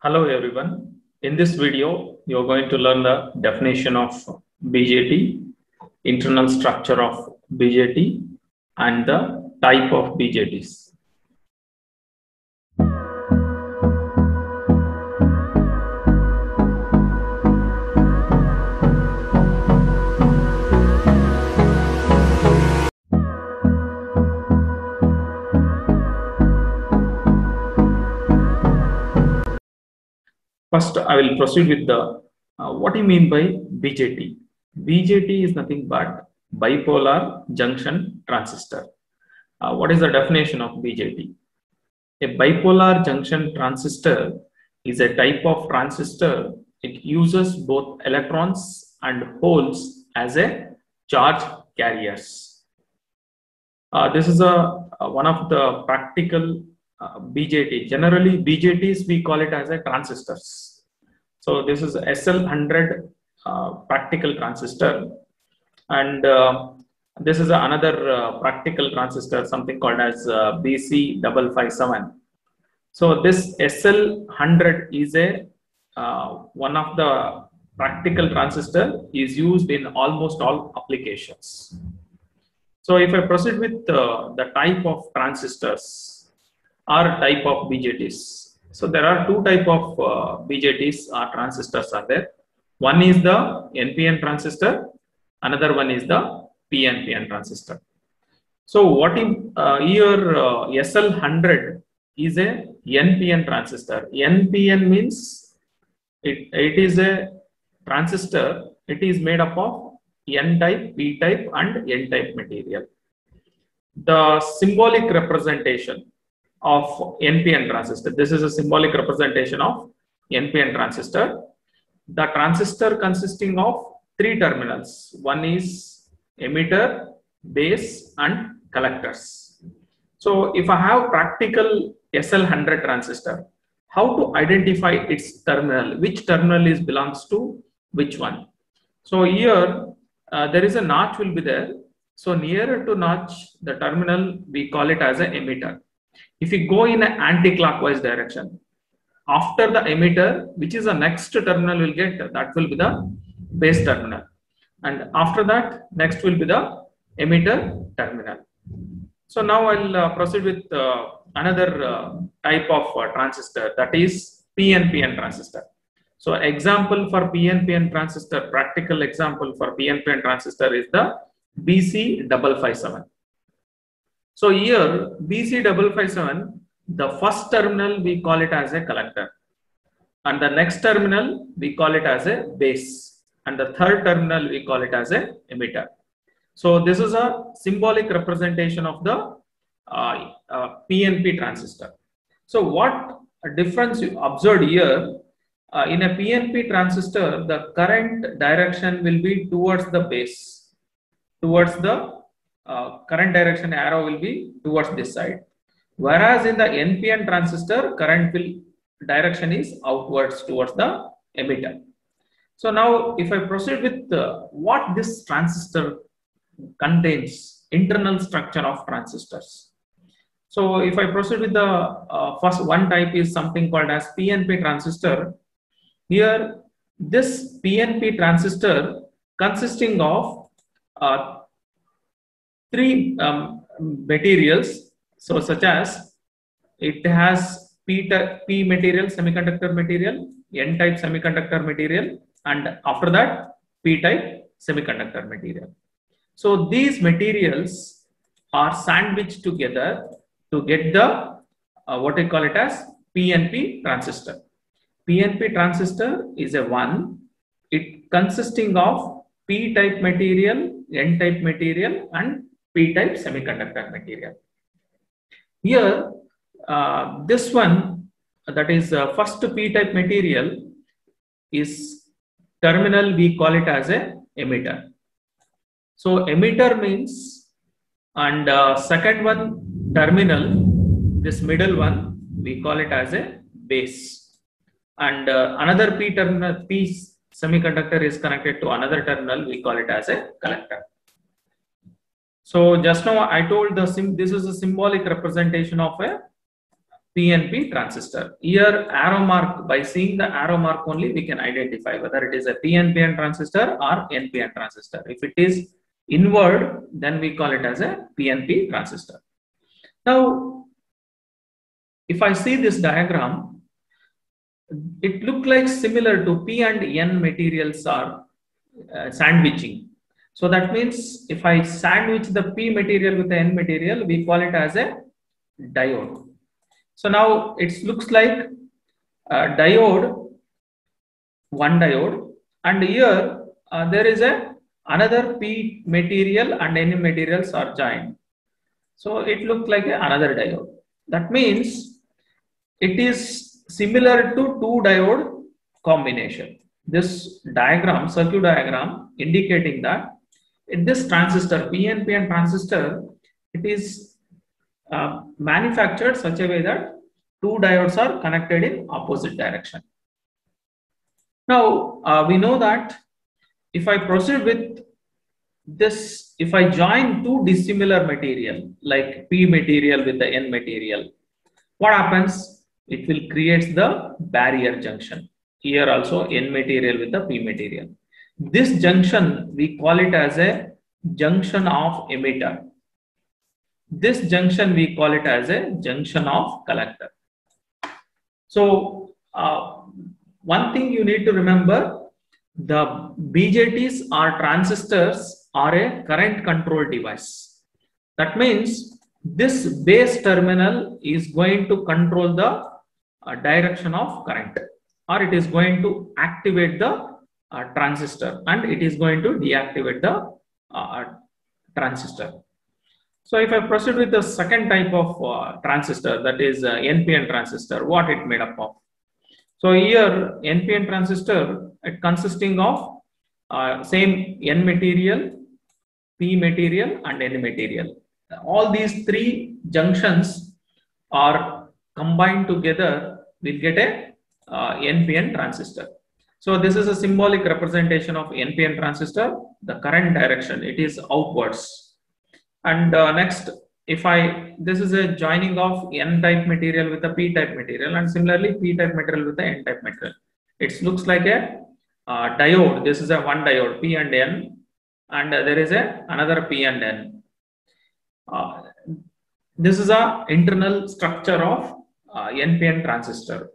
Hello everyone. In this video, you're going to learn the definition of BJT, internal structure of BJT, and the type of BJTs. First, I will proceed with the what do you mean by BJT? BJT is nothing but bipolar junction transistor. What is the definition of BJT? A bipolar junction transistor is a type of transistor. It uses both electrons and holes as a charge carriers. This is one of the practical BJT. Generally, BJTs we call it as a transistors. So this is SL100 practical transistor, and this is another practical transistor, something called as BC557. So this SL100 is a one of the practical transistor is used in almost all applications. So if I proceed with the type of transistors or type of BJTs. So there are two type of BJTs or transistors are there. One is the NPN transistor, another one is the PNPN transistor. So what in here SL100 is a NPN transistor. NPN means it is a transistor. It is made up of N-type, P-type and N-type material. The symbolic representation of NPN transistor. This is a symbolic representation of NPN transistor. The transistor consisting of three terminals. One is emitter, base and collectors. So if I have practical SL100 transistor, how to identify its terminal? Which terminal is belongs to which one? So here there is a notch will be there. So nearer to notch, the terminal we call it as an emitter. If you go in an anti-clockwise direction, after the emitter, which is the next terminal will get, that will be the base terminal. And after that, next will be the emitter terminal. So now I'll proceed with another type of transistor, that is PNPN transistor. So example for PNPN transistor, practical example for PNPN transistor is the BC557. So here BC557, the first terminal we call it as a collector, and the next terminal we call it as a base, and the third terminal we call it as a emitter. So this is a symbolic representation of the PNP transistor. So what difference you observed here, in a PNP transistor, the current direction will be towards the base, towards the current direction arrow will be towards this side. Whereas in the NPN transistor, current direction is outwards towards the emitter. So now if I proceed with what this transistor contains, internal structure of transistors. So if I proceed with the first one type is something called as PNP transistor. Here this PNP transistor consisting of three materials, so such as it has P material, semiconductor material, N-type semiconductor material, and after that P-type semiconductor material. So these materials are sandwiched together to get the what I call it as PNP transistor. PNP transistor is a one. It consisting of P-type material, N-type material, and P-type semiconductor material. Here, this one, that is first P-type material is terminal, we call it as a emitter. So emitter means, and second one terminal, this middle one, we call it as a base. And another P terminal, P semiconductor is connected to another terminal, we call it as a collector. So just now I told this is a symbolic representation of a PNP transistor. Here arrow mark, by seeing the arrow mark only we can identify whether it is a PNPN transistor or NPN transistor. If it is inward, then we call it as a PNP transistor. Now, if I see this diagram, it looks like similar to P and N materials are sandwiching. So that means if I sandwich the P material with the N material, we call it as a diode. So now it looks like a diode, one diode, and here there is another P material and N materials are joined. So it looks like another diode. That means it is similar to two diode combination. This diagram, circuit diagram, indicating that in this transistor, PNPN transistor, it is manufactured such a way that two diodes are connected in opposite direction. Now we know that if I proceed with this, if I join two dissimilar material like P material with the N material, what happens? It will create the barrier junction. Here also N material with the P material. This junction we call it as a junction of emitter. This junction we call it as a junction of collector. So one thing you need to remember, the BJTs or transistors are a current control device. That means this base terminal is going to control the direction of current, or it is going to activate the transistor, and it is going to deactivate the transistor. So if I proceed with the second type of transistor, that is NPN transistor, what it made up of? So here NPN transistor, it consisting of same N material, P material and N material. All these three junctions are combined together, we'll get a NPN transistor. So this is a symbolic representation of NPN transistor. The current direction, it is outwards. And next, this is a joining of N type material with a P type material, and similarly P type material with the N type material. It looks like a diode. This is a one diode, P and N, and there is another P and N. This is a internal structure of NPN transistor.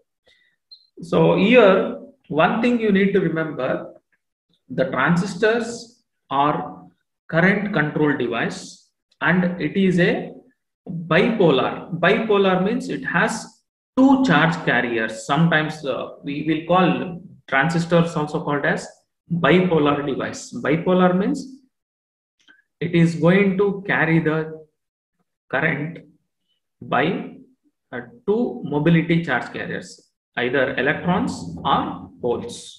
So here, one thing you need to remember, the transistors are current control device, and it is a bipolar. Bipolar means it has two charge carriers. Sometimes we will call transistors also called as bipolar device. Bipolar means it is going to carry the current by two mobility charge carriers, either electrons or holes.